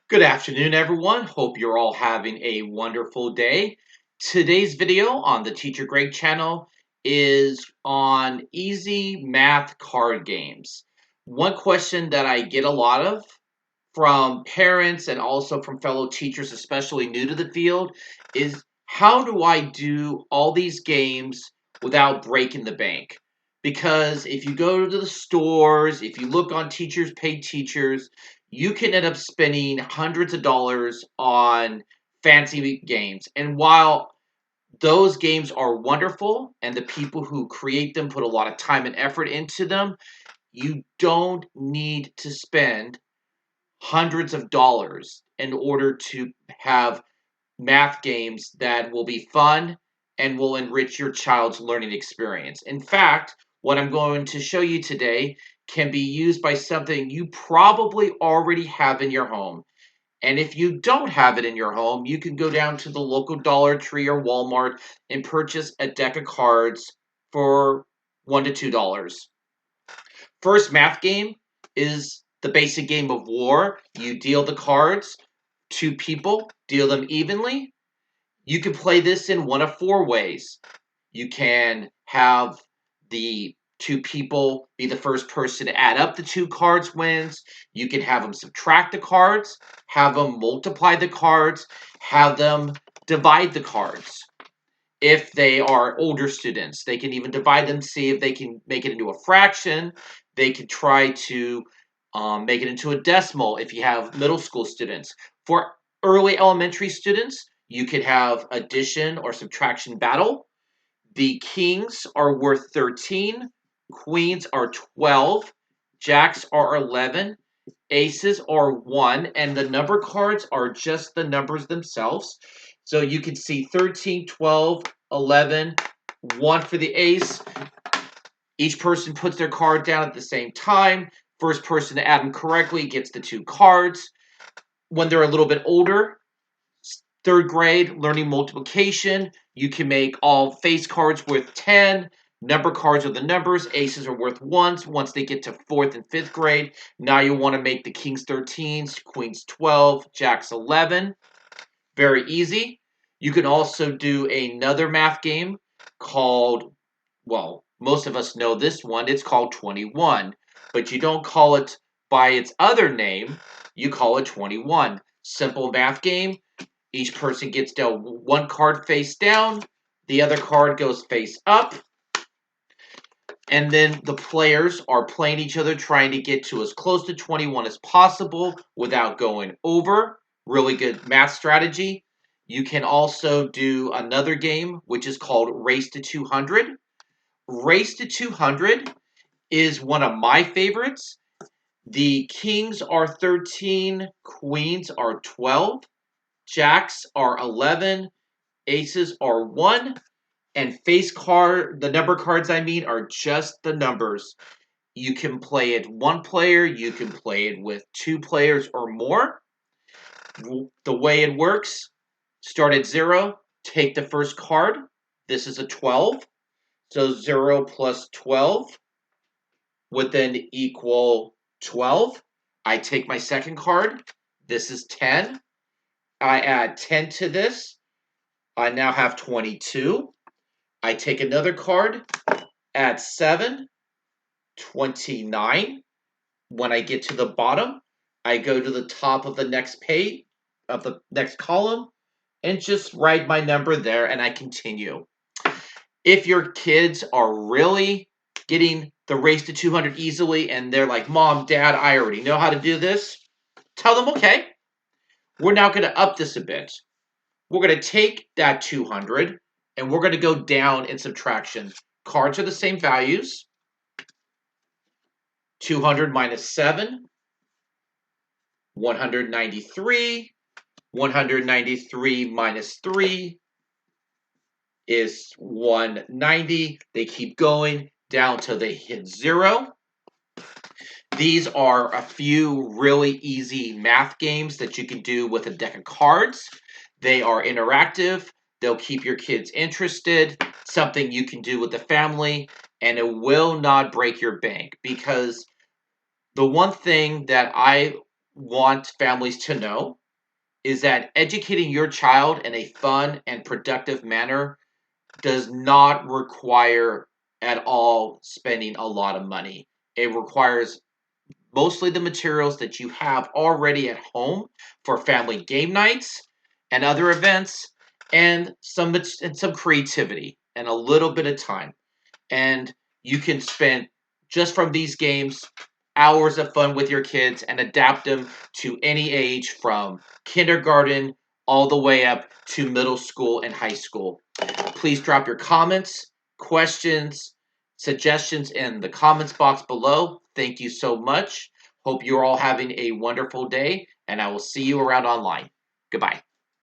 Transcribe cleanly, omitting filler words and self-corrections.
Good afternoon, everyone. Hope you're all having a wonderful day. Today's video on the Teacher Greg channel is on easy math card games. One question that I get a lot of from parents and also from fellow teachers, especially new to the field, is how do I do all these games without breaking the bank? Because if you go to the stores, if you look on Teachers Pay Teachers, you can end up spending hundreds of dollars on fancy games. And while those games are wonderful and the people who create them put a lot of time and effort into them, you don't need to spend hundreds of dollars in order to have math games that will be fun and will enrich your child's learning experience. In fact, what I'm going to show you today can be used by something you probably already have in your home. And if you don't have it in your home, you can go down to the local Dollar Tree or Walmart and purchase a deck of cards for $1 to $2. First math game is the basic game of war. You deal the cards, two people, deal them evenly. You can play this in one of four ways. You can have the two people be the first person to add up the two cards wins. You can have them subtract the cards, have them multiply the cards, have them divide the cards. If they are older students, they can even divide them, see if they can make it into a fraction. They can try to make it into a decimal if you have middle school students. For early elementary students, you could have addition or subtraction battle. The kings are worth 13, queens are 12, jacks are 11, aces are 1, and the number cards are just the numbers themselves. So you can see 13, 12, 11, 1 for the ace. Each person puts their card down at the same time. First person to add them correctly gets the two cards. When they're a little bit older, third grade, learning multiplication, you can make all face cards worth 10. Number cards are the numbers. Aces are worth ones. Once they get to fourth and fifth grade, now you want to make the kings 13s, queens 12, jacks 11. Very easy. You can also do another math game called, well, most of us know this one. It's called 21, but you don't call it by its other name. You call it 21. Simple math game. Each person gets dealt one card face down. The other card goes face up. And then the players are playing each other, trying to get to as close to 21 as possible without going over. Really good math strategy. You can also do another game, which is called Race to 200. Race to 200 is one of my favorites. The kings are 13, queens are 12, jacks are 11, aces are 1, and the number cards I mean are just the numbers. You can play it one player, you can play it with two players or more. The way it works, start at 0, take the first card. This is a 12. So 0 plus 12 would then equal 12. I take my second card. This is 10. I add 10 to this. I now have 22. I take another card, add 7, 29. When I get to the bottom, I go to the top of the next page, of the next column, and just write my number there, and I continue. If your kids are really getting the race to 200 easily and they're like, Mom, Dad, I already know how to do this, tell them, okay, we're now going to up this a bit. We're going to take that 200 and we're going to go down in subtraction. Cards are the same values. 200 minus 7, 193. 193 minus 3 is 190. They keep going down till they hit 0. These are a few really easy math games that you can do with a deck of cards. They are interactive. They'll keep your kids interested. Something you can do with the family, and it will not break your bank, because the one thing that I want families to know is that educating your child in a fun and productive manner does not require at all spending a lot of money. It requires mostly the materials that you have already at home for family game nights and other events, and some creativity and a little bit of time. And you can spend just from these games hours of fun with your kids and adapt them to any age from kindergarten all the way up to middle school and high school. Please drop your comments, questions, suggestions in the comments box below. Thank you so much. Hope you're all having a wonderful day, and I will see you around online. Goodbye.